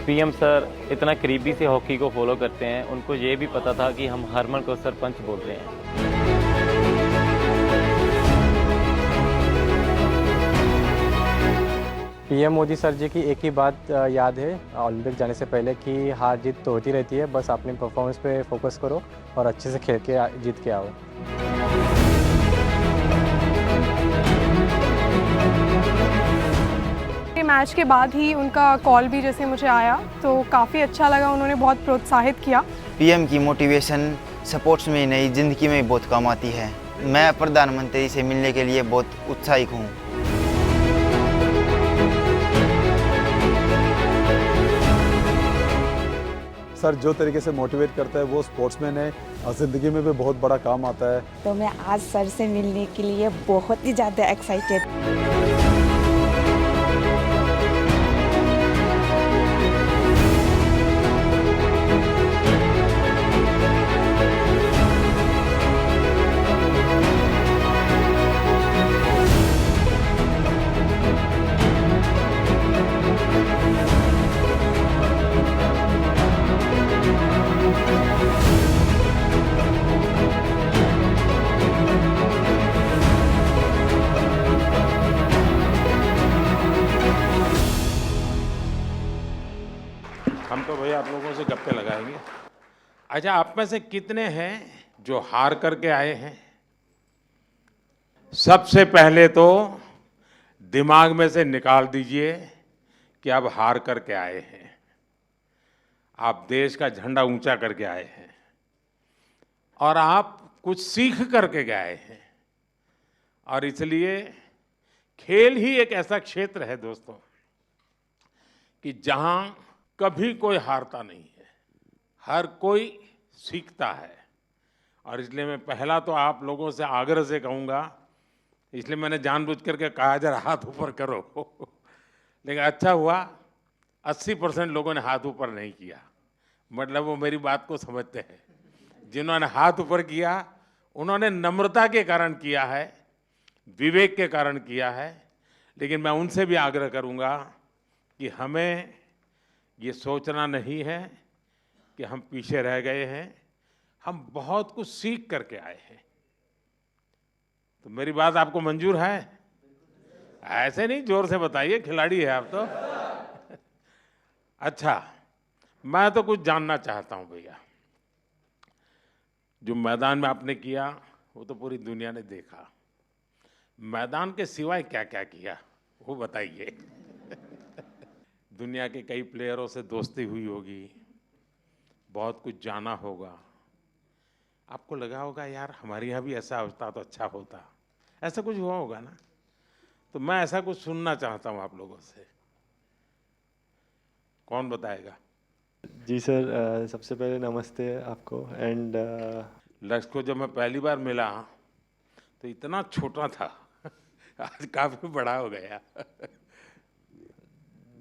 PM sir इतना करीबी से हॉकी को फॉलो करते हैं, उनको ये भी पता था कि हम हरमन को सरपंच बोल रहे हैं। पीएम मोदी सर जी की एक ही बात याद है ओलंपिक जाने से पहले कि हार जीत तो होती रहती है, बस अपनी परफॉर्मेंस पे फोकस करो और अच्छे से खेल के जीत के आओ। मैच के बाद ही उनका कॉल भी जैसे मुझे आया तो काफ़ी अच्छा लगा, उन्होंने बहुत प्रोत्साहित किया। पीएम की मोटिवेशन स्पोर्ट्स में नहीं, ज़िंदगी में बहुत काम आती है। मैं प्रधानमंत्री से मिलने के लिए बहुत उत्साहित हूँ। सर जो तरीके से मोटिवेट करता है वो स्पोर्ट्समैन है और ज़िंदगी में भी बहुत बड़ा काम आता है। तो मैं आज सर से मिलने के लिए बहुत ही ज़्यादा एक्साइटेड। हम तो भैया आप लोगों से गप्पे लगाएंगे। अच्छा, आप में से कितने हैं जो हार करके आए हैं? सबसे पहले तो दिमाग में से निकाल दीजिए कि आप हार करके आए हैं। आप देश का झंडा ऊंचा करके आए हैं और आप कुछ सीख करके गए हैं। और इसलिए खेल ही एक ऐसा क्षेत्र है दोस्तों कि जहां कभी कोई हारता नहीं है, हर कोई सीखता है। और इसलिए मैं पहला तो आप लोगों से आग्रह से कहूँगा, इसलिए मैंने जानबूझ करके कहा जरा हाथ ऊपर करो लेकिन अच्छा हुआ 80% लोगों ने हाथ ऊपर नहीं किया, मतलब वो मेरी बात को समझते हैं। जिन्होंने हाथ ऊपर किया उन्होंने नम्रता के कारण किया है, विवेक के कारण किया है। लेकिन मैं उनसे भी आग्रह करूँगा कि हमें ये सोचना नहीं है कि हम पीछे रह गए हैं, हम बहुत कुछ सीख करके आए हैं। तो मेरी बात आपको मंजूर है? ऐसे नहीं, जोर से बताइए, खिलाड़ी है आप तो। अच्छा, मैं तो कुछ जानना चाहता हूं भैया। जो मैदान में आपने किया वो तो पूरी दुनिया ने देखा, मैदान के सिवाय क्या क्या किया वो बताइए। दुनिया के कई प्लेयरों से दोस्ती हुई होगी, बहुत कुछ जाना होगा। आपको लगा होगा यार हमारे यहाँ भी ऐसा होता तो अच्छा होता, ऐसा कुछ हुआ होगा ना? तो मैं ऐसा कुछ सुनना चाहता हूँ आप लोगों से। कौन बताएगा? जी सर, सबसे पहले नमस्ते आपको। एंड लक्ष्य को जब मैं पहली बार मिला तो इतना छोटा था आज काफ़ी बड़ा हो गया।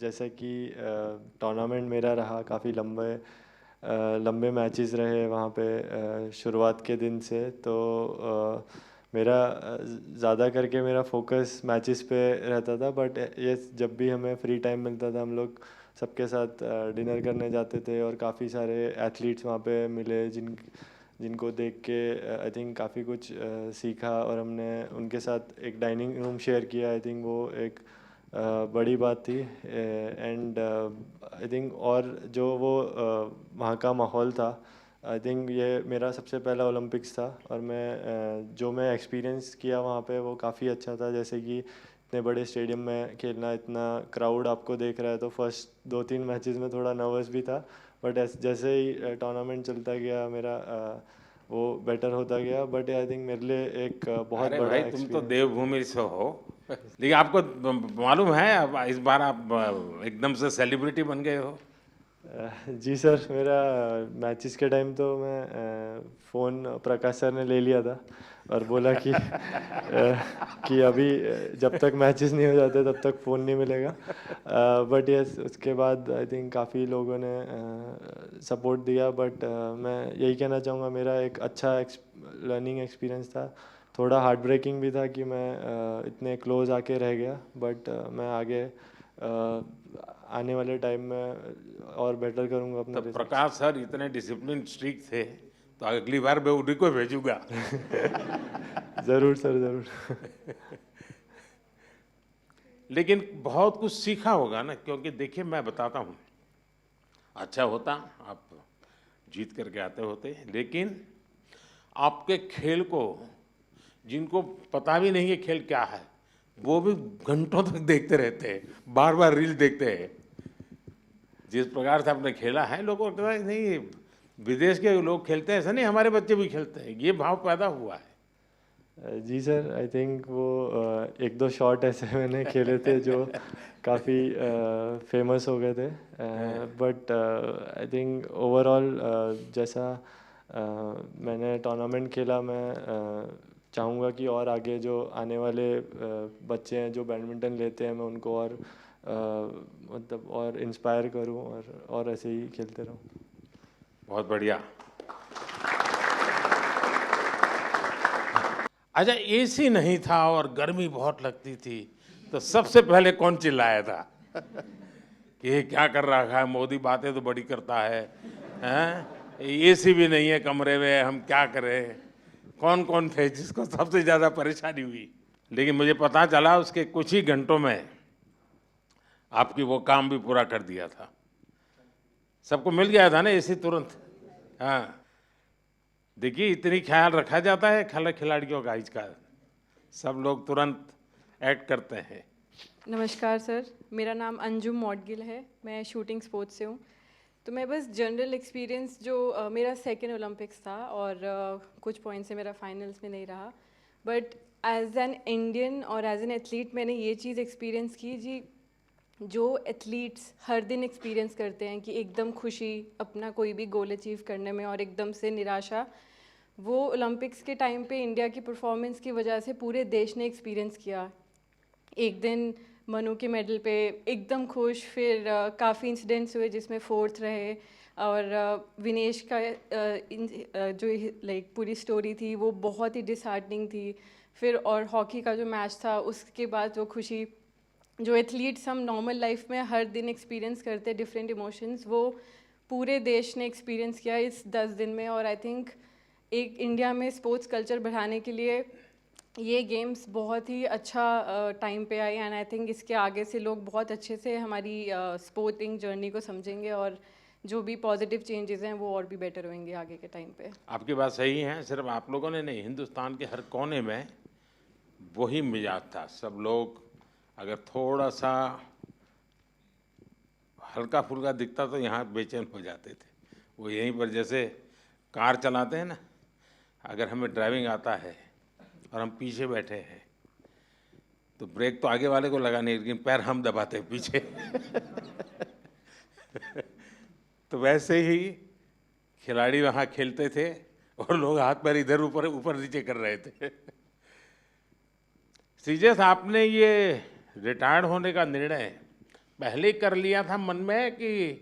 जैसा कि टूर्नामेंट मेरा रहा, काफ़ी लंबे मैचेस रहे वहाँ पे शुरुआत के दिन से। तो मेरा ज़्यादा करके मेरा फोकस मैचेस पे रहता था। बट ये जब भी हमें फ्री टाइम मिलता था हम लोग सबके साथ डिनर करने जाते थे और काफ़ी सारे एथलीट्स वहाँ पे मिले जिनको देख के आई थिंक काफ़ी कुछ सीखा और हमने उनके साथ एक डाइनिंग रूम शेयर किया। आई थिंक वो एक बड़ी बात थी। एंड आई थिंक और जो वो वहाँ का माहौल था, आई थिंक ये मेरा सबसे पहला ओलंपिक्स था और जो मैं एक्सपीरियंस किया वहाँ पे वो काफ़ी अच्छा था। जैसे कि इतने बड़े स्टेडियम में खेलना, इतना क्राउड आपको देख रहा है, तो फर्स्ट 2-3 मैचेस में थोड़ा नर्वस भी था। बट जैसे ही टूर्नामेंट चलता गया मेरा वो बेटर होता गया। बट आई थिंक मेरे लिए एक बहुत अरे बड़ा भाई, तुम तो एक्सपीरियंस। देवभूमि से हो, लेकिन आपको मालूम है अब इस बार आप एकदम से सेलिब्रिटी बन गए हो। जी सर, मेरा मैचेस के टाइम तो मैं फ़ोन प्रकाश सर ने ले लिया था और बोला कि अभी जब तक मैचेस नहीं हो जाते तब तक फ़ोन नहीं मिलेगा। बट यस, उसके बाद आई थिंक काफ़ी लोगों ने सपोर्ट दिया। बट मैं यही कहना चाहूँगा, मेरा एक अच्छा लर्निंग एक्सपीरियंस था। थोड़ा हार्ट ब्रेकिंग भी था कि मैं इतने क्लोज आके रह गया। बट मैं आगे आने वाले टाइम में और बेटर करूँगा अपना तो प्रकाश सर इतने डिसिप्लिन स्ट्रिक्ट थे, तो अगली बार मैं उन्हीं को भेजूंगा। ज़रूर सर, ज़रूर। लेकिन बहुत कुछ सीखा होगा ना, क्योंकि देखिए मैं बताता हूँ, अच्छा होता आप जीत करके आते होते, लेकिन आपके खेल को जिनको पता भी नहीं है खेल क्या है, वो भी घंटों तक देखते रहते हैं, बार बार रील देखते हैं। जिस प्रकार से आपने खेला है, लोगों को लगता है नहीं विदेश के लोग खेलते हैं, ऐसा नहीं हमारे बच्चे भी खेलते हैं, ये भाव पैदा हुआ है। जी सर, आई थिंक वो एक दो शॉट ऐसे मैंने खेले थे जो काफ़ी फेमस हो गए थे, बट आई थिंक ओवरऑल जैसा मैंने टूर्नामेंट खेला, मैं चाहूँगा कि और आगे जो आने वाले बच्चे हैं जो बैडमिंटन लेते हैं, मैं उनको और मतलब और इंस्पायर करूँ और ऐसे ही खेलते रहूँ। बहुत बढ़िया। अच्छा, एसी नहीं था और गर्मी बहुत लगती थी, तो सबसे पहले कौन चिल्लाया था कि ये क्या कर रहा है मोदी, बातें तो बड़ी करता है, हैं? एसी भी नहीं है कमरे में, हम क्या करें? कौन कौन थे जिसको सबसे ज़्यादा परेशानी हुई? लेकिन मुझे पता चला उसके कुछ ही घंटों में आपकी वो काम भी पूरा कर दिया था। सबको मिल गया था ना एसी तुरंत। हाँ, देखिए इतनी ख्याल रखा जाता है खिलाड़ियों का, इसका सब लोग तुरंत एक्ट करते हैं। नमस्कार सर, मेरा नाम अंजुम मौडगिल है, मैं शूटिंग स्पोर्ट्स से हूँ। तो मैं बस जनरल एक्सपीरियंस जो मेरा सेकेंड ओलंपिक्स था और कुछ पॉइंट से मेरा फाइनल्स में नहीं रहा, बट एज एन इंडियन और एज एन एथलीट मैंने ये चीज़ एक्सपीरियंस की जी, जो एथलीट्स हर दिन एक्सपीरियंस करते हैं कि एकदम खुशी अपना कोई भी गोल अचीव करने में और एकदम से निराशा, वो ओलंपिक्स के टाइम पे इंडिया की परफॉर्मेंस की वजह से पूरे देश ने एक्सपीरियंस किया। एक दिन मनु के मेडल पे एकदम खुश, फिर काफ़ी इंसिडेंट्स हुए जिसमें फोर्थ रहे, और विनेश का जो लाइक पूरी स्टोरी थी वो बहुत ही डिसहार्टनिंग थी। फिर और हॉकी का जो मैच था उसके बाद वो खुशी, जो एथलीट्स हम नॉर्मल लाइफ में हर दिन एक्सपीरियंस करते हैं डिफरेंट इमोशंस, वो पूरे देश ने एक्सपीरियंस किया इस 10 दिन में। और आई थिंक एक इंडिया में स्पोर्ट्स कल्चर बढ़ाने के लिए ये गेम्स बहुत ही अच्छा टाइम पे आई, एंड आई थिंक इसके आगे से लोग बहुत अच्छे से हमारी स्पोर्टिंग जर्नी को समझेंगे और जो भी पॉजिटिव चेंजेस हैं वो और भी बेटर होंगे आगे के टाइम पे। आपकी बात सही है, सिर्फ आप लोगों ने नहीं, हिंदुस्तान के हर कोने में वही मिजाज था। सब लोग अगर थोड़ा सा हल्का फुल्का दिखता तो यहाँ बेचैन हो जाते थे। वो यहीं पर जैसे कार चलाते हैं ना, अगर हमें ड्राइविंग आता है और हम पीछे बैठे हैं तो ब्रेक तो आगे वाले को लगाने, लेकिन पैर हम दबाते हैं पीछे। तो वैसे ही खिलाड़ी वहाँ खेलते थे और लोग हाथ पैर इधर ऊपर ऊपर नीचे कर रहे थे। श्रीजेश, आपने ये रिटायर्ड होने का निर्णय पहले कर लिया था मन में कि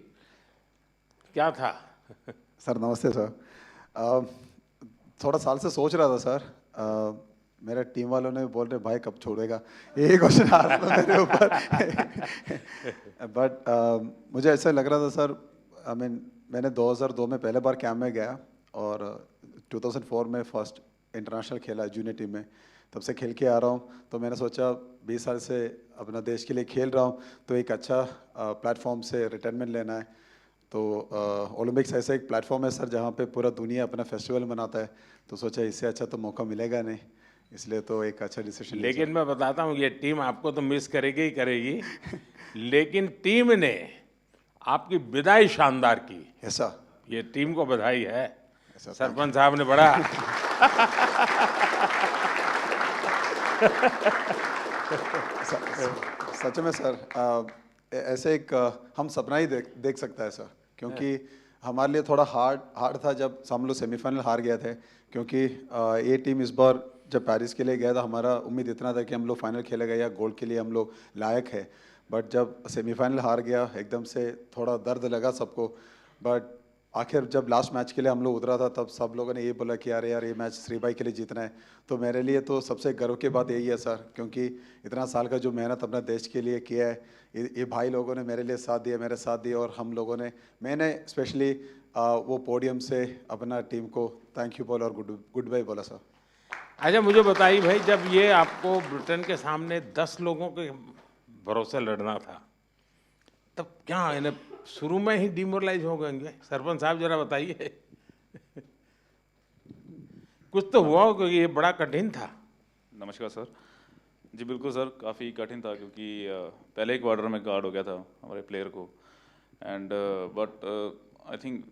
क्या था? सर नमस्ते सर। थोड़ा साल से सोच रहा था सर। मेरे टीम वालों ने बोल रहे भाई कब छोड़ेगा, यही क्वेश्चन आ रहा था मेरे ऊपर। बट मुझे ऐसा लग रहा था सर, आई मीन मैंने 2002 में पहले बार कैंप में गया और 2004 में फर्स्ट इंटरनेशनल खेला जूनियर टीम में, तब से खेल के आ रहा हूँ। तो मैंने सोचा 20 साल से अपना देश के लिए खेल रहा हूँ तो एक अच्छा प्लेटफॉर्म से रिटायरमेंट लेना है। तो ओलंपिक्स ऐसा एक प्लेटफॉर्म है सर जहाँ पे पूरा दुनिया अपना फेस्टिवल मनाता है, तो सोचा इससे अच्छा तो मौका मिलेगा नहीं, इसलिए तो एक अच्छा डिसीजन। लेकिन मैं बताता हूँ ये टीम आपको तो मिस करेगी ही करेगी, लेकिन टीम ने आपकी विदाई शानदार की। ऐसा ये टीम को बधाई है, सरपंच साहब ने बड़ा सच में सर ऐसे एक हम सपना ही देख सकता है सर, क्योंकि हमारे लिए थोड़ा हार्ड था जब हम लोग सेमीफाइनल हार गए थे, क्योंकि ये टीम इस बार जब पेरिस के लिए गया था हमारा उम्मीद इतना था कि हम लोग फाइनल खेलेगा या गोल्ड के लिए हम लोग लायक है। बट जब सेमीफाइनल हार गया एकदम से थोड़ा दर्द लगा सबको, बट आखिर जब लास्ट मैच के लिए हम लोग उतरा था तब सब लोगों ने ये बोला कि यार ये मैच श्री भाई के लिए जीतना है। तो मेरे लिए तो सबसे गर्व की बात यही है सर, क्योंकि इतना साल का जो मेहनत अपने देश के लिए किया है, ये भाई लोगों ने मेरे लिए साथ दिया, मेरे साथ दिया, और हम लोगों ने, मैंने स्पेशली वो पोडियम से अपना टीम को थैंक यू बोला और गुड बाय बोला सर। अच्छा मुझे बताइए भाई, जब ये आपको ब्रिटेन के सामने 10 लोगों के भरोसे लड़ना था, तब क्या इन्हें शुरू में ही डिमोरलाइज हो गए? सरपंच साहब जरा बताइए। कुछ तो हुआ हो, क्योंकि ये बड़ा कठिन था। नमस्कार सर। जी बिल्कुल सर, काफ़ी कठिन था क्योंकि पहले ही क्वार्टर में गार्ड हो गया था हमारे प्लेयर को, एंड बट आई थिंक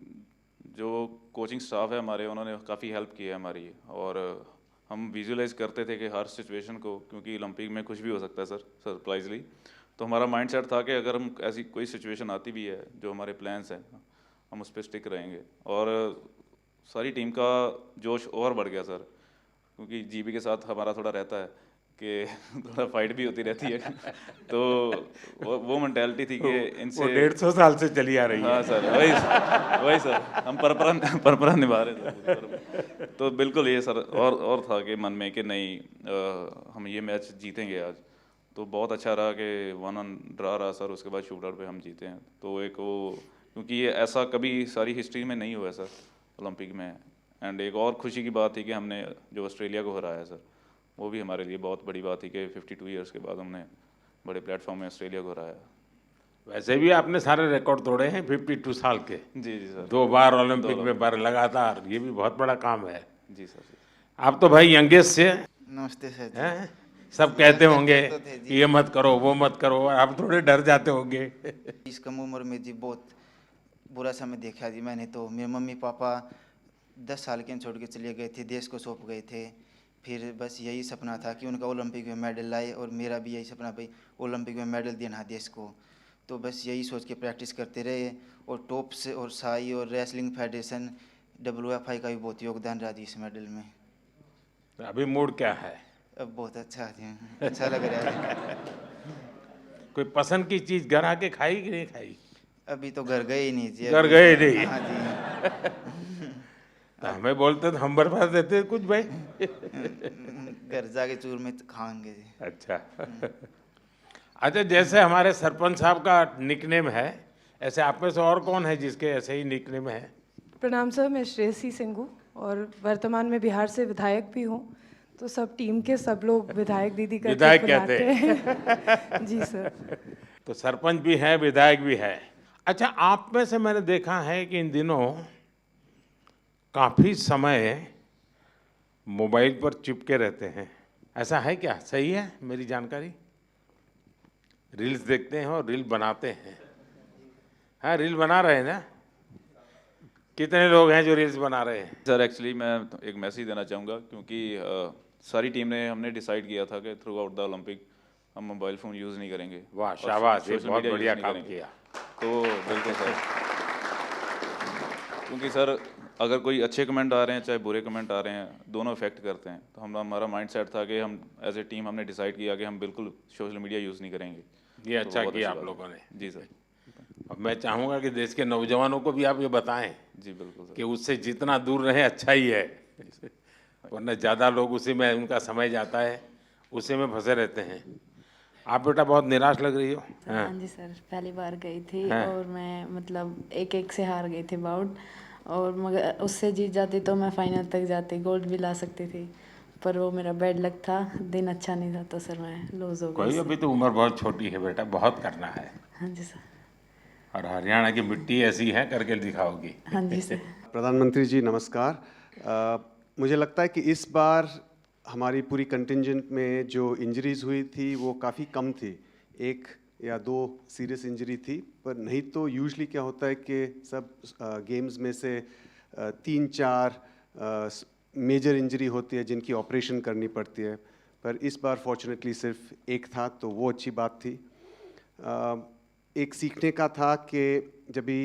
जो कोचिंग स्टाफ है हमारे, उन्होंने काफ़ी हेल्प की है हमारी, और हम विजुअलाइज करते थे कि हर सिचुएशन को, क्योंकि ओलंपिक में कुछ भी हो सकता है सर, सरप्राइजली। तो हमारा माइंडसेट था कि अगर हम ऐसी कोई सिचुएशन आती भी है, जो हमारे प्लान्स हैं, हम उस पर स्टिक रहेंगे। और सारी टीम का जोश और बढ़ गया सर, क्योंकि जीबी के साथ हमारा थोड़ा रहता है कि थोड़ा फाइट भी होती रहती है। तो वो मेंटालिटी थी कि इनसे 150 साल से चली आ रही है। हाँ सर, वही सर, हम परंपरा निभा रहे थे। तो बिल्कुल ये सर और था कि मन में कि नहीं, हम ये मैच जीतेंगे आज। तो बहुत अच्छा रहा कि 1-1 ड्रा रहा सर, उसके बाद शूट आउट पे हम जीते हैं। तो एक वो, क्योंकि ये ऐसा कभी सारी हिस्ट्री में नहीं हुआ है सर ओलंपिक में। एंड एक और खुशी की बात थी कि हमने जो ऑस्ट्रेलिया को हराया सर, वो भी हमारे लिए बहुत बड़ी बात थी कि 52 ईयर्स के बाद हमने बड़े प्लेटफॉर्म में ऑस्ट्रेलिया को हराया। वैसे भी आपने सारे रिकॉर्ड तोड़े हैं 52 साल के। जी जी सर, 2 बार ओलंपिक में बार लगातार, ये भी बहुत बड़ा काम है। जी सर। आप तो भाई यंगेस्ट से नमस्ते सर। हैं, सब कहते होंगे कि ये मत करो वो मत करो, आप थोड़े डर जाते होंगे। इस कम उम्र में जी बहुत बुरा समय देखा जी मैंने। तो मेरे मम्मी पापा 10 साल के छोड़ के चले गए थे, देश को सौंप गए थे। फिर बस यही सपना था कि उनका ओलंपिक में मेडल लाए, और मेरा भी यही सपना, भाई ओलंपिक में मेडल देना देश को। तो बस यही सोच के प्रैक्टिस करते रहे, और टॉप्स और साई और रेसलिंग फेडरेशन WFI का भी बहुत योगदान रहा जी इस मेडल में। अभी मूड क्या है? अब बहुत अच्छा है, अच्छा लग रहा है। कोई पसंद की चीज़ घर आके खाई कि नहीं खाई? अभी तो घर गए ही नहीं जी। घर गए नहीं? हाँ जी। तो हमें बोलते तो हम बर्बाद देते कुछ भाई। घर जाके चूर में खाएंगे जी। अच्छा। अच्छा, जैसे हमारे सरपंच साहब का निकनेम है, ऐसे आप में से और कौन है जिसके ऐसे ही निकनेम है? प्रणाम सर, मैं श्रेयसी सिंह हूँ और वर्तमान में बिहार से विधायक भी हूँ। तो सब टीम के सब लोग विधायक दीदी करके विधायक बुलाते कहते हैं। जी सर। तो सरपंच भी है, विधायक भी है। अच्छा, आप में से मैंने देखा है कि इन दिनों काफ़ी समय मोबाइल पर चिपके रहते हैं, ऐसा है क्या? सही है मेरी जानकारी? रील्स देखते हैं और रील बनाते हैं। हाँ, रील बना रहे हैं ना? कितने लोग हैं जो रील्स बना रहे हैं? सर एक्चुअली मैं एक मैसेज देना चाहूँगा, क्योंकि सारी टीम ने हमने डिसाइड किया था कि थ्रू आउट द ओलंपिक हम मोबाइल फ़ोन यूज़ नहीं करेंगे। वाह, शाबाश, ये सोशल बहुत मीडिया बढ़िया यूज़ काम नहीं करेंगे। किया। तो बिल्कुल सर, क्योंकि सर अगर कोई अच्छे कमेंट आ रहे हैं चाहे बुरे कमेंट आ रहे हैं, दोनों इफेक्ट करते हैं। तो हमारा माइंडसेट था कि हम एज ए टीम हमने डिसाइड किया कि हम बिल्कुल सोशल मीडिया यूज़ नहीं करेंगे। ये अच्छा बहुत किया अच्छी आप बात लोगों है। ने। जी सर। अब मैं चाहूँगा कि देश के नौजवानों को भी आप ये बताएं जी बिल्कुल सर, कि उससे जितना दूर रहे अच्छा ही है, वरना ज़्यादा लोग उसी में उनका समय जाता है, उसी में फंसे रहते हैं। आप बेटा बहुत निराश लग रही हो। हाँ जी सर, पहली बार गई थी हाँ। और मैं मतलब एक से हार गई थी बाउट, और मगर उससे जीत जाती तो मैं फाइनल तक जाती, गोल्ड भी ला सकती थी। पर वो मेरा बैड लक था, दिन अच्छा नहीं था, तो सर मैं लूज़ हो गई। कोई, अभी तो उम्र बहुत छोटी है बेटा, बहुत करना है। हाँ जी सर। और हरियाणा की मिट्टी ऐसी है, करके दिखाओगी। हाँ जी सर। प्रधानमंत्री जी नमस्कार। मुझे लगता है कि इस बार हमारी पूरी कंटिंजेंट में जो इंजरीज हुई थी वो काफ़ी कम थी, 1 या 2 सीरियस इंजरी थी। पर नहीं तो यूजुअली क्या होता है कि सब गेम्स में से 3-4 मेजर इंजरी होती है जिनकी ऑपरेशन करनी पड़ती है। पर इस बार फॉर्चुनेटली सिर्फ 1 था, तो वो अच्छी बात थी। एक सीखने का था कि जब भी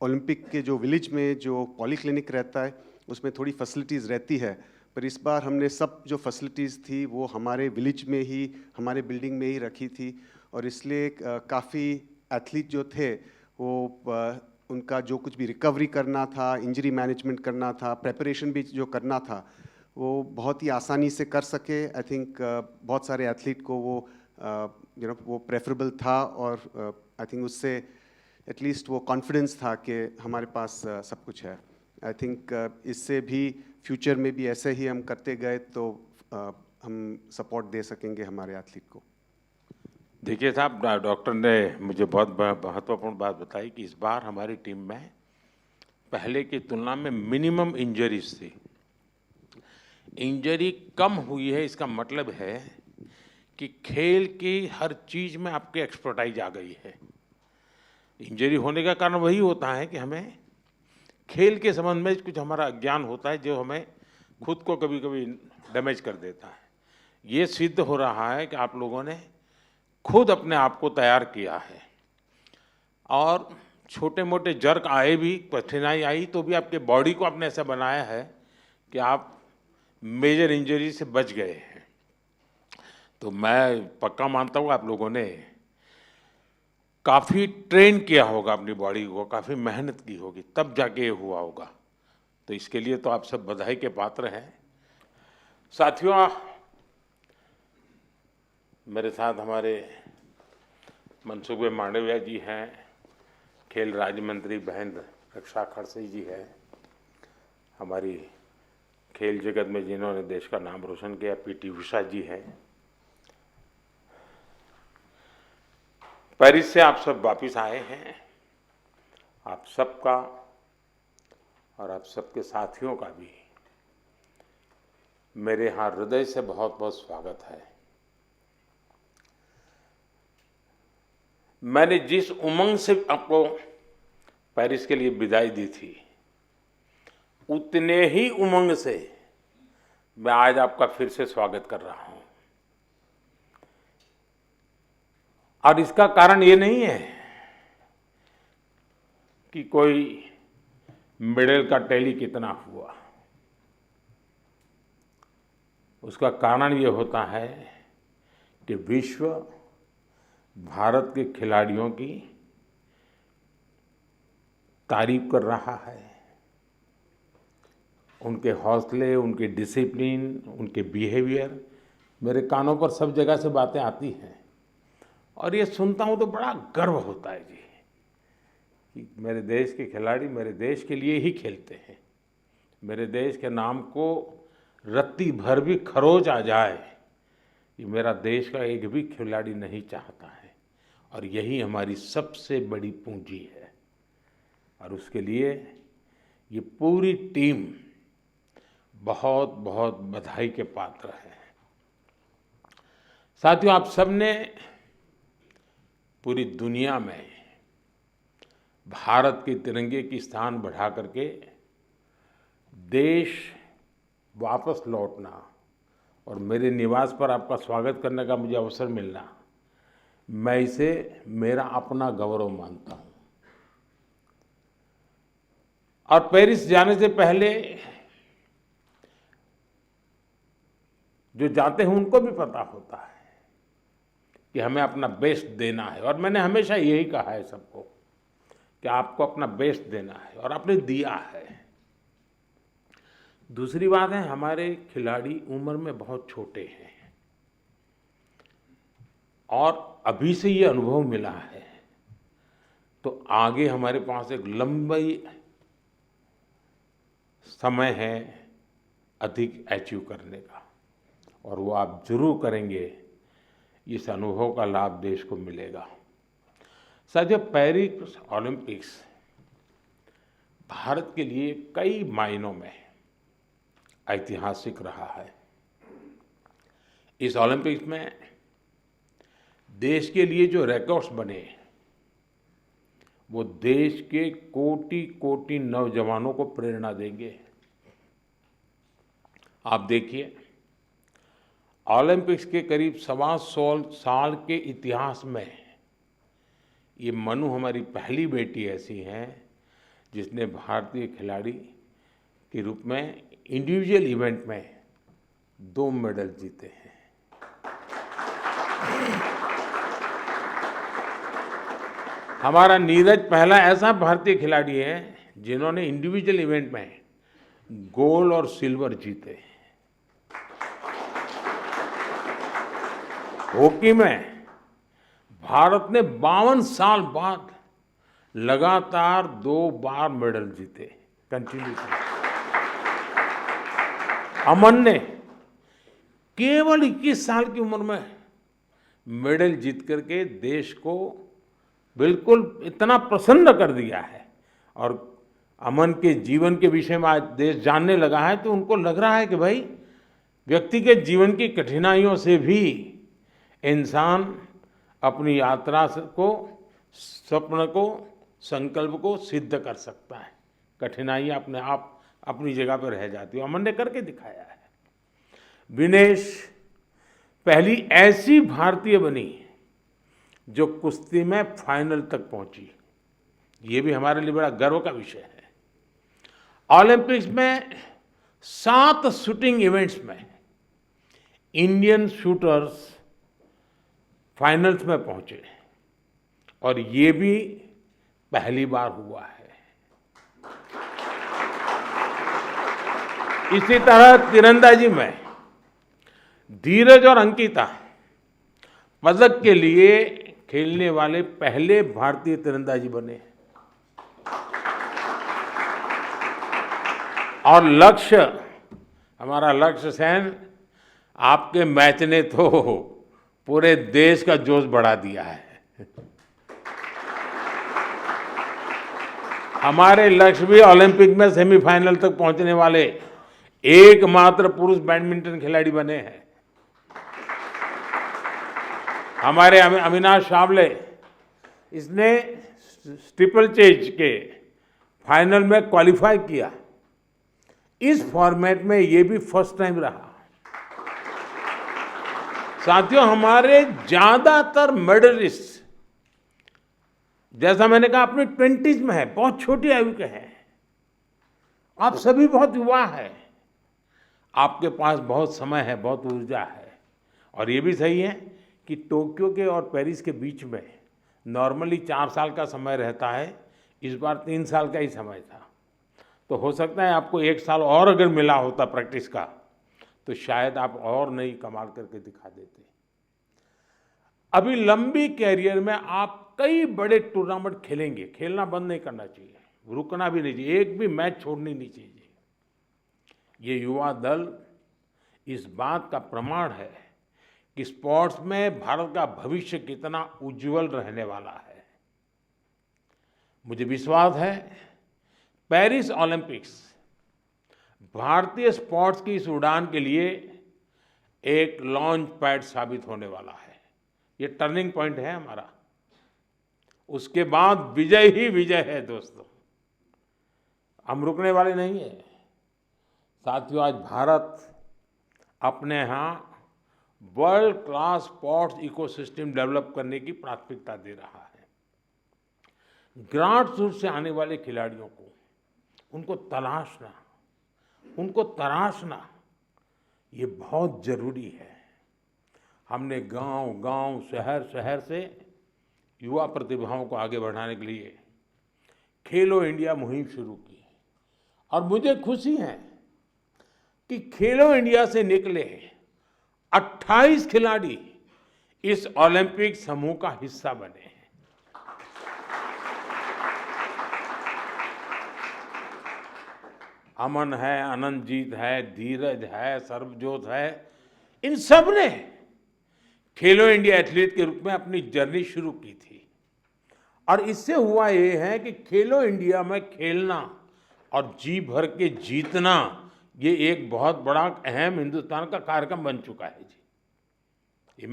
ओलंपिक के जो विलेज में जो पॉलीक्लिनिक रहता है उसमें थोड़ी फैसिलिटीज़ रहती है, पर इस बार हमने सब जो फैसिलिटीज़ थी वो हमारे विलेज में ही, हमारे बिल्डिंग में ही रखी थी। और इसलिए काफ़ी एथलीट जो थे वो उनका जो कुछ भी रिकवरी करना था, इंजरी मैनेजमेंट करना था, प्रेपरेशन भी जो करना था, वो बहुत ही आसानी से कर सके। आई थिंक बहुत सारे एथलीट को वो वो प्रेफरेबल था, और आई थिंक उससे एटलीस्ट वो कॉन्फिडेंस था कि हमारे पास सब कुछ है। आई थिंक इससे भी फ्यूचर में भी ऐसे ही हम करते गए तो हम सपोर्ट दे सकेंगे हमारे एथलीट को। देखिए साहब, डॉक्टर ने मुझे बहुत महत्वपूर्ण बात बताई कि इस बार हमारी टीम में पहले की तुलना में मिनिमम इंजरीज थी। इंजरी कम हुई है, इसका मतलब है कि खेल की हर चीज़ में आपकी एक्सपर्टाइज आ गई है। इंजरी होने का कारण वही होता है कि हमें खेल के संबंध में कुछ हमारा अज्ञान होता है जो हमें खुद को कभी कभी डैमेज कर देता है। ये सिद्ध हो रहा है कि आप लोगों ने खुद अपने आप को तैयार किया है, और छोटे मोटे जर्क आए भी, कठिनाई आई तो भी आपके बॉडी को आपने ऐसा बनाया है कि आप मेजर इंजरी से बच गए हैं। तो मैं पक्का मानता हूँ आप लोगों ने काफ़ी ट्रेन किया होगा अपनी बॉडी को, काफ़ी मेहनत की होगी, तब जाके ये हुआ होगा। तो इसके लिए तो आप सब बधाई के पात्र हैं। साथियों, मेरे साथ हमारे मनसुख भाई मांडविया जी हैं, खेल राज्य मंत्री बहन रक्षा खड़से जी है, हमारी खेल जगत में जिन्होंने देश का नाम रोशन किया पीटी उषा जी हैं। पेरिस से आप सब वापिस आए हैं। आप सबका और आप सबके साथियों का भी मेरे यहाँ हृदय से बहुत बहुत स्वागत है। मैंने जिस उमंग से आपको पेरिस के लिए विदाई दी थी, उतने ही उमंग से मैं आज आपका फिर से स्वागत कर रहा हूं। और इसका कारण ये नहीं है कि कोई मेडल का टैली कितना हुआ, उसका कारण ये होता है कि विश्व भारत के खिलाड़ियों की तारीफ कर रहा है। उनके हौसले, उनके डिसिप्लिन, उनके बिहेवियर, मेरे कानों पर सब जगह से बातें आती हैं और ये सुनता हूँ तो बड़ा गर्व होता है जी कि मेरे देश के खिलाड़ी मेरे देश के लिए ही खेलते हैं। मेरे देश के नाम को रत्ती भर भी खरोच आ जाए, ये मेरा देश का एक भी खिलाड़ी नहीं चाहता है, और यही हमारी सबसे बड़ी पूंजी है। और उसके लिए ये पूरी टीम बहुत बहुत बधाई के पात्र है। साथियों, आप सबने पूरी दुनिया में भारत के तिरंगे की स्थान बढ़ा करके देश वापस लौटना और मेरे निवास पर आपका स्वागत करने का मुझे अवसर मिलना, मैं इसे मेरा अपना गौरव मानता हूं। और पेरिस जाने से पहले जो जाते हैं उनको भी पता होता है कि हमें अपना बेस्ट देना है, और मैंने हमेशा यही कहा है सबको कि आपको अपना बेस्ट देना है, और आपने दिया है। दूसरी बात है, हमारे खिलाड़ी उम्र में बहुत छोटे हैं और अभी से ये अनुभव मिला है, तो आगे हमारे पास एक लंबी समय है अधिक अचीव करने का, और वो आप जरूर करेंगे। इस अनुभव का लाभ देश को मिलेगा। साथियों, पेरिस ओलंपिक्स भारत के लिए कई मायनों में ऐतिहासिक रहा है। इस ओलंपिक्स में देश के लिए जो रिकॉर्ड्स बने वो देश के कोटि कोटि नौजवानों को प्रेरणा देंगे। आप देखिए, ओलंपिक्स के करीब 125 साल के इतिहास में ये मनु हमारी पहली बेटी ऐसी हैं जिसने भारतीय खिलाड़ी के रूप में इंडिविजुअल इवेंट में 2 मेडल जीते हैं। हमारा नीरज पहला ऐसा भारतीय खिलाड़ी है जिन्होंने इंडिविजुअल इवेंट में गोल्ड और सिल्वर जीते। हॉकी में भारत ने 52 साल बाद लगातार 2 बार मेडल जीते कंटिन्यूसली। अमन ने केवल 21 साल की उम्र में मेडल जीत करके देश को बिल्कुल इतना प्रसन्न कर दिया है। और अमन के जीवन के विषय में आज देश जानने लगा है तो उनको लग रहा है कि भाई व्यक्ति के जीवन की कठिनाइयों से भी इंसान अपनी यात्रा को, स्वप्न को, संकल्प को सिद्ध कर सकता है। कठिनाइयाँ अपने आप अपनी जगह पर रह जाती है। अमन ने करके दिखाया है। विनेश पहली ऐसी भारतीय बनी जो कुश्ती में फाइनल तक पहुंची। ये भी हमारे लिए बड़ा गर्व का विषय है। ओलंपिक्स में 7 शूटिंग इवेंट्स में इंडियन शूटर्स फाइनल्स में पहुंचे और ये भी पहली बार हुआ है। इसी तरह तीरंदाजी में धीरज और अंकिता पदक के लिए खेलने वाले पहले भारतीय तीरंदाजी बने। और लक्ष्य, हमारा लक्ष्य सेन, आपके मैच ने तो पूरे देश का जोश बढ़ा दिया है। हमारे लक्ष्य भी ओलंपिक में सेमीफाइनल तक पहुंचने वाले एकमात्र पुरुष बैडमिंटन खिलाड़ी बने हैं। हमारे अविनाश सावले, इसने स्टीपल चेज के फाइनल में क्वालिफाई किया। इस फॉर्मेट में ये भी फर्स्ट टाइम रहा। साथियों, हमारे ज्यादातर मेडलिस्ट, जैसा मैंने कहा, अपने 20s में है, बहुत छोटी आयु के हैं। आप सभी बहुत युवा हैं, आपके पास बहुत समय है, बहुत ऊर्जा है। और ये भी सही है कि टोक्यो के और पेरिस के बीच में नॉर्मली 4 साल का समय रहता है, इस बार 3 साल का ही समय था। तो हो सकता है आपको 1 साल और अगर मिला होता प्रैक्टिस का तो शायद आप और नई कमाल करके दिखा देते। अभी लंबी कैरियर में आप कई बड़े टूर्नामेंट खेलेंगे, खेलना बंद नहीं करना चाहिए, रुकना भी नहीं चाहिए, एक भी मैच छोड़नी नहीं चाहिए। ये युवा दल इस बात का प्रमाण है कि स्पोर्ट्स में भारत का भविष्य कितना उज्जवल रहने वाला है। मुझे विश्वास है पेरिस ओलंपिक्स भारतीय स्पोर्ट्स की इस उड़ान के लिए एक लॉन्च पैड साबित होने वाला है। ये टर्निंग पॉइंट है हमारा। उसके बाद विजय ही विजय है दोस्तों, हम रुकने वाले नहीं हैं। साथियों, आज भारत अपने यहाँ world class sports ecosystem develop करने की प्राथमिकता दे रहा है। ग्रास रूट से आने वाले खिलाड़ियों को उनको तराशना ये बहुत ज़रूरी है। हमने गांव-गांव, शहर से युवा प्रतिभाओं को आगे बढ़ाने के लिए खेलो इंडिया मुहिम शुरू की। और मुझे खुशी है कि खेलो इंडिया से निकले 28 खिलाड़ी इस ओलंपिक समूह का हिस्सा बने हैं। अमन है, अनंतजीत है, धीरज है, सर्वजोत है, इन सब ने खेलो इंडिया एथलीट के रूप में अपनी जर्नी शुरू की थी। और इससे हुआ ये है कि खेलो इंडिया में खेलना और जी भर के जीतना, ये एक बहुत बड़ा अहम हिंदुस्तान का कार्यक्रम बन चुका है जी।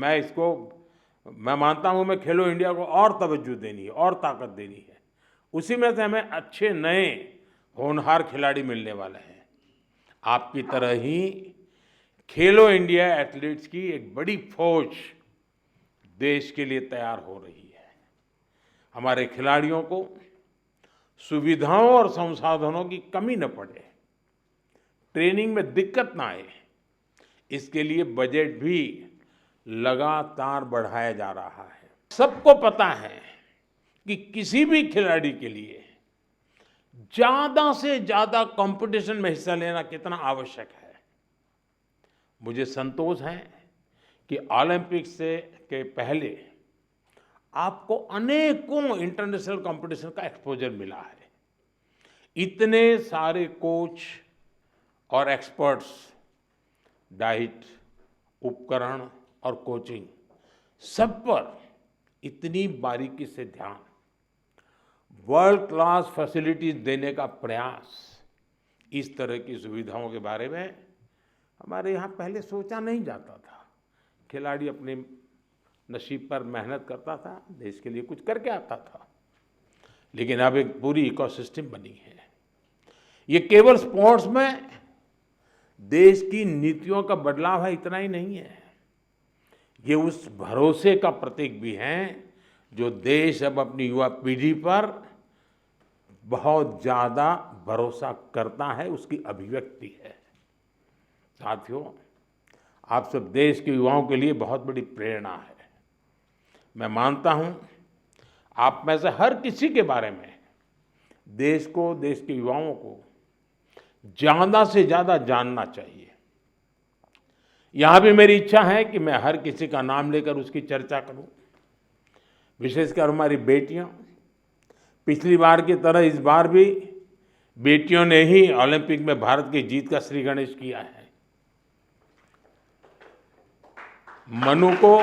मैं मानता हूँ मैं खेलो इंडिया को और तवज्जो देनी है और ताकत देनी है। उसी में से हमें अच्छे नए होनहार खिलाड़ी मिलने वाले हैं। आपकी तरह ही खेलो इंडिया एथलीट्स की एक बड़ी फौज देश के लिए तैयार हो रही है। हमारे खिलाड़ियों को सुविधाओं और संसाधनों की कमी न पड़े, ट्रेनिंग में दिक्कत ना आए, इसके लिए बजट भी लगातार बढ़ाया जा रहा है। सबको पता है कि किसी भी खिलाड़ी के लिए ज्यादा से ज्यादा कंपटीशन में हिस्सा लेना कितना आवश्यक है। मुझे संतोष है कि ओलंपिक्स से के पहले आपको अनेकों इंटरनेशनल कंपटीशन का एक्सपोजर मिला है। इतने सारे कोच और एक्सपर्ट्स, डाइट, उपकरण और कोचिंग, सब पर इतनी बारीकी से ध्यान, वर्ल्ड क्लास फैसिलिटीज देने का प्रयास, इस तरह की सुविधाओं के बारे में हमारे यहाँ पहले सोचा नहीं जाता था। खिलाड़ी अपने नसीब पर मेहनत करता था, देश के लिए कुछ करके आता था, लेकिन अब एक पूरी इकोसिस्टम बनी है। ये केवल स्पोर्ट्स में देश की नीतियों का बदलाव है, इतना ही नहीं है, ये उस भरोसे का प्रतीक भी है जो देश अब अपनी युवा पीढ़ी पर बहुत ज़्यादा भरोसा करता है, उसकी अभिव्यक्ति है। साथियों, आप सब देश के युवाओं के लिए बहुत बड़ी प्रेरणा है। मैं मानता हूं आप में से हर किसी के बारे में देश को, देश के युवाओं को ज़्यादा से ज़्यादा जानना चाहिए। यहाँ भी मेरी इच्छा है कि मैं हर किसी का नाम लेकर उसकी चर्चा करूं, विशेषकर हमारी बेटियां। पिछली बार की तरह इस बार भी बेटियों ने ही ओलंपिक में भारत की जीत का श्री गणेश किया है। मनु को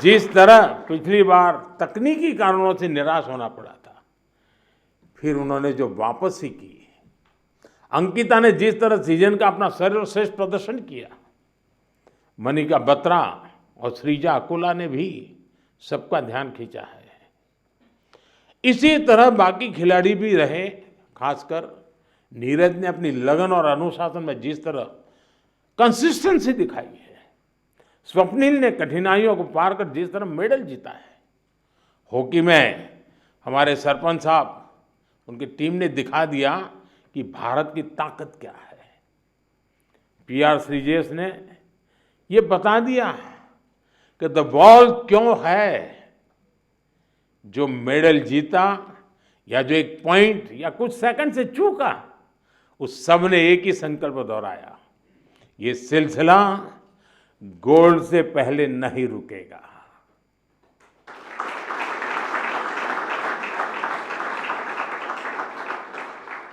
जिस तरह पिछली बार तकनीकी कारणों से निराश होना पड़ा था, फिर उन्होंने जो वापसी की, अंकिता ने जिस तरह सीजन का अपना सर्वश्रेष्ठ प्रदर्शन किया, मनिका बत्रा और श्रीजा अकोला ने भी सबका ध्यान खींचा है। इसी तरह बाकी खिलाड़ी भी रहे, खासकर नीरज ने अपनी लगन और अनुशासन में जिस तरह कंसिस्टेंसी दिखाई है, स्वप्निल ने कठिनाइयों को पार कर जिस तरह मेडल जीता है, हॉकी में हमारे सरपंच साहब, उनकी टीम ने दिखा दिया कि भारत की ताकत क्या है। पीआर श्रीजेश ने ये बता दिया कि द बॉल क्यों है। जो मेडल जीता या जो एक पॉइंट या कुछ सेकंड से चूका, उस सब ने एक ही संकल्प दोहराया, ये सिलसिला गोल्ड से पहले नहीं रुकेगा।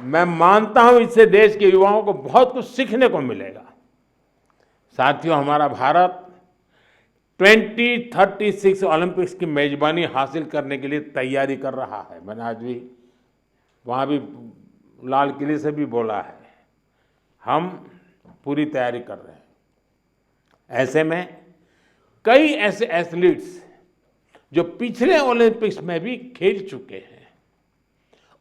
मैं मानता हूं इससे देश के युवाओं को बहुत कुछ सीखने को मिलेगा। साथियों, हमारा भारत 2036 ओलंपिक्स की मेजबानी हासिल करने के लिए तैयारी कर रहा है। मैंने आज भी वहाँ भी लाल किले से भी बोला है, हम पूरी तैयारी कर रहे हैं। ऐसे में कई ऐसे एथलीट्स जो पिछले ओलंपिक्स में भी खेल चुके हैं,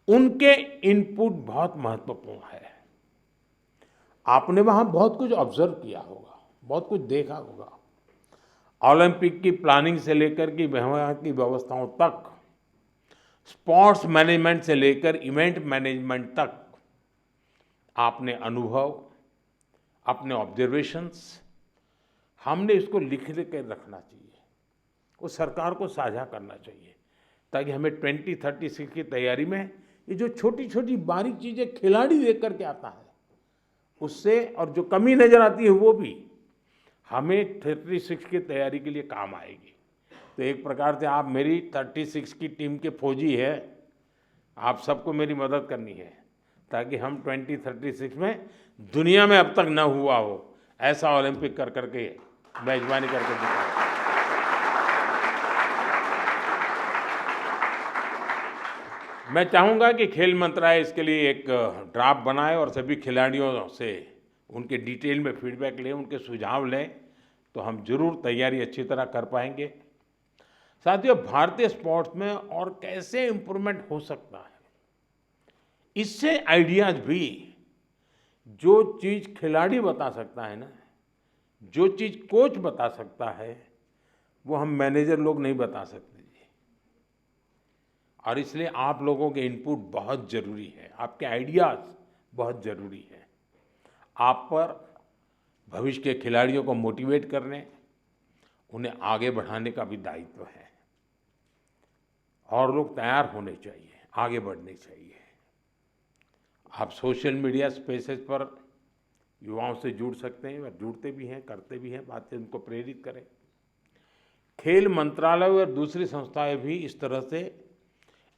उनके इनपुट बहुत महत्वपूर्ण है। आपने वहाँ बहुत कुछ ऑब्जर्व किया होगा, बहुत कुछ देखा होगा। ओलंपिक की प्लानिंग से लेकर की वहाँ की व्यवस्थाओं तक, स्पोर्ट्स मैनेजमेंट से लेकर इवेंट मैनेजमेंट तक, आपने अनुभव, अपने ऑब्जर्वेशंस, हमने इसको लिख के रखना चाहिए, वो सरकार को साझा करना चाहिए, ताकि हमें 2036 की तैयारी में ये जो छोटी छोटी बारीक चीज़ें खिलाड़ी देख करके आता है, उससे और जो कमी नज़र आती है वो भी हमें 36 की तैयारी के लिए काम आएगी। तो एक प्रकार से आप मेरी 36 की टीम के फौजी है, आप सबको मेरी मदद करनी है, ताकि हम 2036 में दुनिया में अब तक न हुआ हो ऐसा ओलंपिक कर करके मेजबानी करके दिखाएं। मैं चाहूँगा कि खेल मंत्रालय इसके लिए एक ड्राफ्ट बनाए और सभी खिलाड़ियों से उनके डिटेल में फीडबैक लें, उनके सुझाव लें, तो हम जरूर तैयारी अच्छी तरह कर पाएंगे। साथियों, भारतीय स्पोर्ट्स में और कैसे इम्प्रूवमेंट हो सकता है, इससे आइडियाज भी, जो चीज़ खिलाड़ी बता सकता है ना, जो चीज़ कोच बता सकता है, वो हम मैनेजर लोग नहीं बता सकते जी। और इसलिए आप लोगों के इनपुट बहुत ज़रूरी है, आपके आइडियाज़ बहुत ज़रूरी है। आप पर भविष्य के खिलाड़ियों को मोटिवेट करने, उन्हें आगे बढ़ाने का भी दायित्व है। और लोग तैयार होने चाहिए, आगे बढ़ने चाहिए। आप सोशल मीडिया स्पेसेस पर युवाओं से जुड़ सकते हैं, और जुड़ते भी हैं, करते भी हैं, बातें उनको प्रेरित करें। खेल मंत्रालय और दूसरी संस्थाएं भी इस तरह से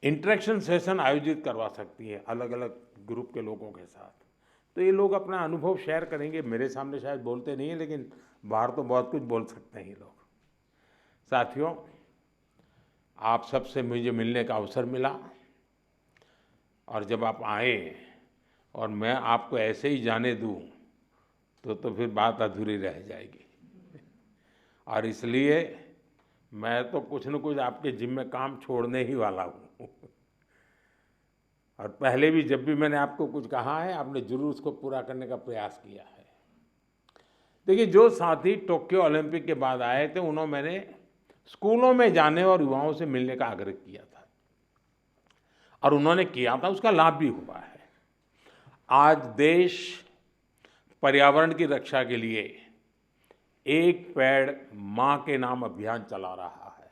इंटरेक्शन सेशन आयोजित करवा सकती हैं अलग अलग ग्रुप के लोगों के साथ। तो ये लोग अपना अनुभव शेयर करेंगे। मेरे सामने शायद बोलते नहीं हैं, लेकिन बाहर तो बहुत कुछ बोल सकते हैं ये लोग। साथियों, आप सबसे मुझे मिलने का अवसर मिला, और जब आप आए और मैं आपको ऐसे ही जाने दूं तो फिर बात अधूरी रह जाएगी। और इसलिए मैं तो कुछ न कुछ आपके जिम्मे काम छोड़ने ही वाला हूँ। और पहले भी जब भी मैंने आपको कुछ कहा है, आपने जरूर उसको पूरा करने का प्रयास किया है। देखिए, जो साथी टोक्यो ओलंपिक के बाद आए थे, उन्होंने मैंने स्कूलों में जाने और युवाओं से मिलने का आग्रह किया था, और उन्होंने किया था, उसका लाभ भी हुआ है। आज देश पर्यावरण की रक्षा के लिए एक पेड़ माँ के नाम अभियान चला रहा है।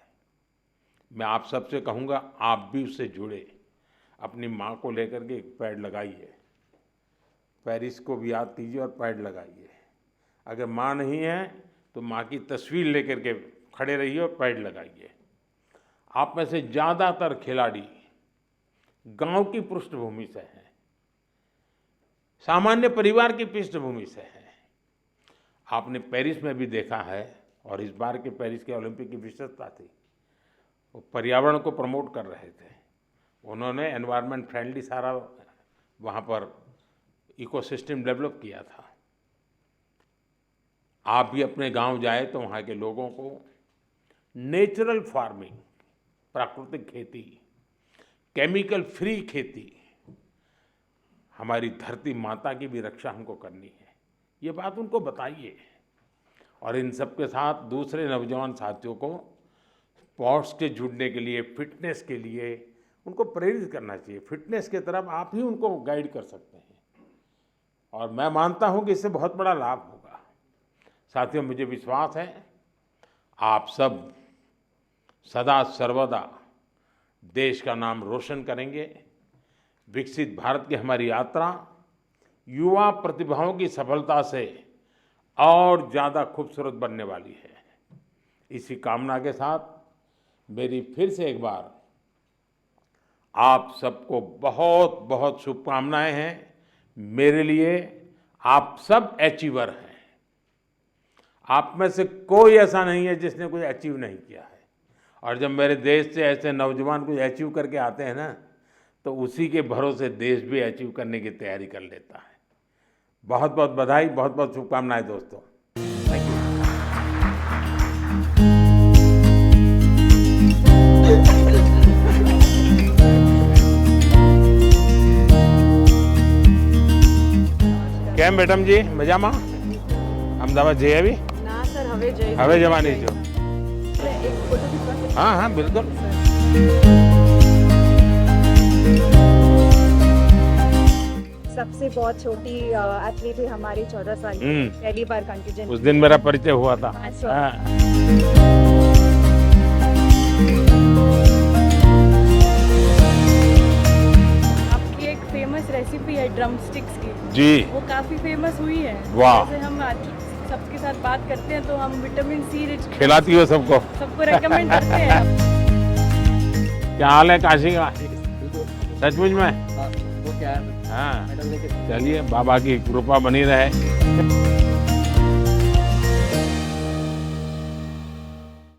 मैं आप सबसे कहूँगा, आप भी उससे जुड़े, अपनी माँ को लेकर के एक पेड़ लगाइए। पेरिस को भी याद कीजिए और पेड़ लगाइए। अगर माँ नहीं है तो माँ की तस्वीर लेकर के खड़े रहिए और पेड़ लगाइए। आप में से ज़्यादातर खिलाड़ी गांव की पृष्ठभूमि से हैं, सामान्य परिवार की पृष्ठभूमि से हैं। आपने पेरिस में भी देखा है, और इस बार के पेरिस के ओलंपिक की विशेषता थी, वो पर्यावरण को प्रमोट कर रहे थे। उन्होंने एनवायरनमेंट फ्रेंडली सारा वहाँ पर इकोसिस्टम डेवलप किया था। आप भी अपने गांव जाए तो वहाँ के लोगों को नेचुरल फार्मिंग, प्राकृतिक खेती, केमिकल फ्री खेती, हमारी धरती माता की भी रक्षा हमको करनी है, ये बात उनको बताइए। और इन सब के साथ दूसरे नौजवान साथियों को स्पोर्ट्स के जुड़ने के लिए, फिटनेस के लिए उनको प्रेरित करना चाहिए। फिटनेस की तरफ आप ही उनको गाइड कर सकते हैं, और मैं मानता हूं कि इससे बहुत बड़ा लाभ होगा। साथियों, मुझे विश्वास है आप सब सदा सर्वदा देश का नाम रोशन करेंगे। विकसित भारत की हमारी यात्रा युवा प्रतिभाओं की सफलता से और ज़्यादा खूबसूरत बनने वाली है। इसी कामना के साथ मेरी फिर से एक बार आप सबको बहुत बहुत शुभकामनाएं हैं। मेरे लिए आप सब अचीवर हैं। आप में से कोई ऐसा नहीं है जिसने कुछ अचीव नहीं किया है। और जब मेरे देश से ऐसे नौजवान कुछ अचीव करके आते हैं ना, तो उसी के भरोसे देश भी अचीव करने की तैयारी कर लेता है। बहुत बहुत बधाई, बहुत बहुत शुभकामनाएं दोस्तों। Thank you. કેમ મેડમ જી, મજામાં? અમદાવાદ જઈ આવી? ના સર, હવે જઈ હવે જવાની છો? એક ફોટો ખીચવા? હા હા બિલકુલ। सबसे बहुत छोटी एथलीट है हमारी 14 साल की, पहली बार कंटिजेंट। उस दिन मेरा परिचय हुआ था। हाँ। आपकी एक फेमस रेसिपी है ड्रम स्टिक्स की जी, वो काफी फेमस हुई है। वाह। जैसे हम आज सबके साथ बात करते हैं तो हम विटामिन सी रिच खिलाती हो सबको? सबको रेकमेंड करते हैं। क्या हाल है काशी का? सचमुच में? वो क्या है? हाँ, चलिए, बाबा की कृपा बनी रहे।